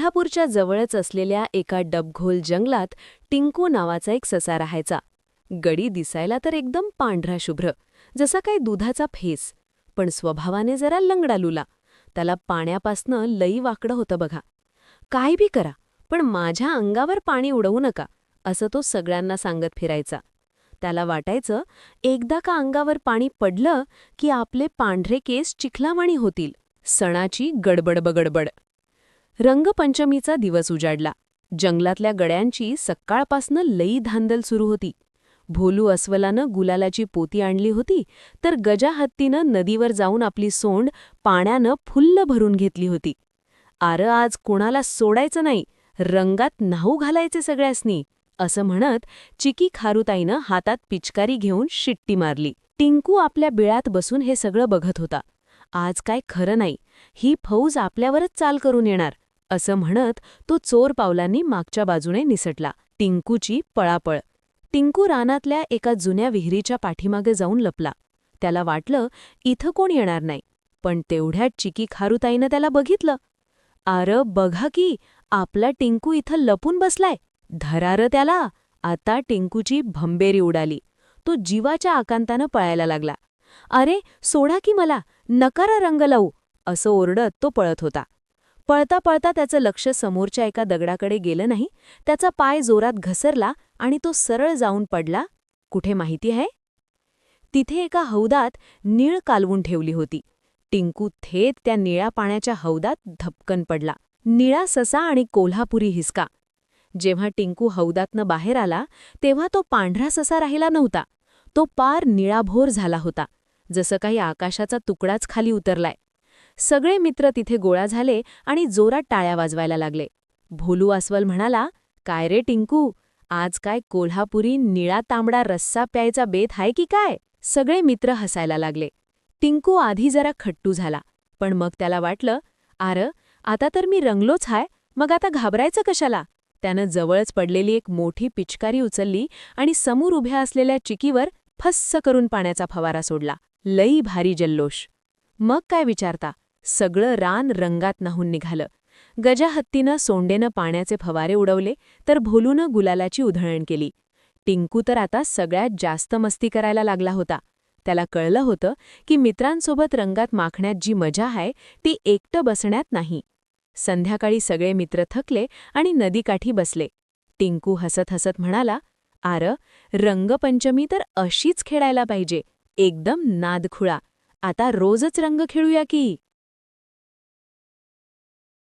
कोल्हापूरच्या जवळच असलेल्या एका डबघोल जंगलात टिंकू नावाचा एक ससा राहायचा. गडी दिसायला तर एकदम पांढरा शुभ्र, जसा काही दुधाचा फेस, पण स्वभावाने जरा लंगडालुला. त्याला पाण्यापासनं लई वाकडं होतं बघा. काय बी करा, पण माझ्या अंगावर पाणी उडवू नका, असं तो सगळ्यांना सांगत फिरायचा. त्याला वाटायचं, एकदा का अंगावर पाणी पडलं की आपले पांढरे केस चिखलावाणी होतील. सणाची गडबड बगडबड. रंगपंचमीचा दिवस उजाडला. जंगलातल्या गड्यांची सकाळपासनं लई धांदल सुरू होती. भोलू अस्वलानं गुलालाची पोती आणली होती, तर गजा हत्तीनं नदीवर जाऊन आपली सोंड पाण्यानं फुल्ल भरून घेतली होती. आज कोणाला सोडायचं नाही, रंगात न्हाऊ घालायचे सगळ्यासनी, असं म्हणत चिकी खारुताईनं हातात पिचकारी घेऊन शिट्टी मारली. टिंकू आपल्या बिळात बसून हे सगळं बघत होता. आज काय खरं नाही, ही फौज आपल्यावरच चाल करून येणार, असं म्हणत तो चोर पावलांनी मागच्या बाजूने निसटला. टिंकूची पळापळ. टिंकू रानातल्या एका जुन्या विहिरीच्या पाठीमागे जाऊन लपला. त्याला वाटलं इथं कोण येणार नाही, पण तेवढ्यात चिकी खारुताईनं त्याला बघितलं. बघा की, आपला टिंकू इथं लपून बसलाय, धरा त्याला. आता टिंकूची भंबेरी उडाली. तो जीवाच्या आकांतानं पळायला लागला. सोडा की मला, नकारा रंग लावू, असं ओरडत तो पळत होता. पळता पळता त्याचं लक्ष समोरच्या एका दगडाकडे गेलं नाही. त्याचा पाय जोरात घसरला आणि तो सरळ जाऊन पडला. कुठे माहिती आहे? तिथे एका हौदात नीळ कालवून ठेवली होती. टिंकू थेट त्या निळ्या पाण्याच्या हौदात धपकन पडला. निळा ससा आणि कोल्हापुरी हिसका. जेव्हा टिंकू हौदातनं बाहेर आला, तेव्हा तो पांढरा ससा राहिला नव्हता. तो पार निळाभोर झाला होता, जसं काही आकाशाचा तुकडाच खाली उतरलाय. सगळे मित्र तिथे गोळा झाले आणि जोरात टाळ्या वाजवायला लागले. भोलू अस्वल म्हणाला, काय रे टिंकू, आज काय कोल्हापुरी निळा तांबडा रस्सा प्यायचा बेत हाय की काय? सगळे मित्र हसायला लागले. टिंकू आधी जरा खट्टू झाला, पण मग त्याला वाटलं, आता तर मी रंगलोच हाय, मग आता घाबरायचं कशाला? त्यानं जवळच पडलेली एक मोठी पिचकारी उचलली आणि समोर उभ्या असलेल्या चिकीवर फस्स करून पाण्याचा फवारा सोडला. लई भारी जल्लोष. मग काय विचारता, सगळं रान रंगात न्हाऊन निघालं. गजा हत्तीनं सोंडेनं पाण्याचे फवारे उडवले, तर भोलूनं गुलालाची उधळण केली. टिंकू तर आता सगळ्यात जास्त मस्ती करायला लागला होता. त्याला कळलं होतं की मित्रांसोबत रंगात माखण्यात जी मजा आहे ती एकटं बसण्यात नाही. संध्याकाळी सगळे मित्र थकले आणि नदीकाठी बसले. टिंकू हसत हसत म्हणाला, रंगपंचमी तर अशीच खेळायला पाहिजे, एकदम नादखुळा. आता रोजच रंग खेळूया की.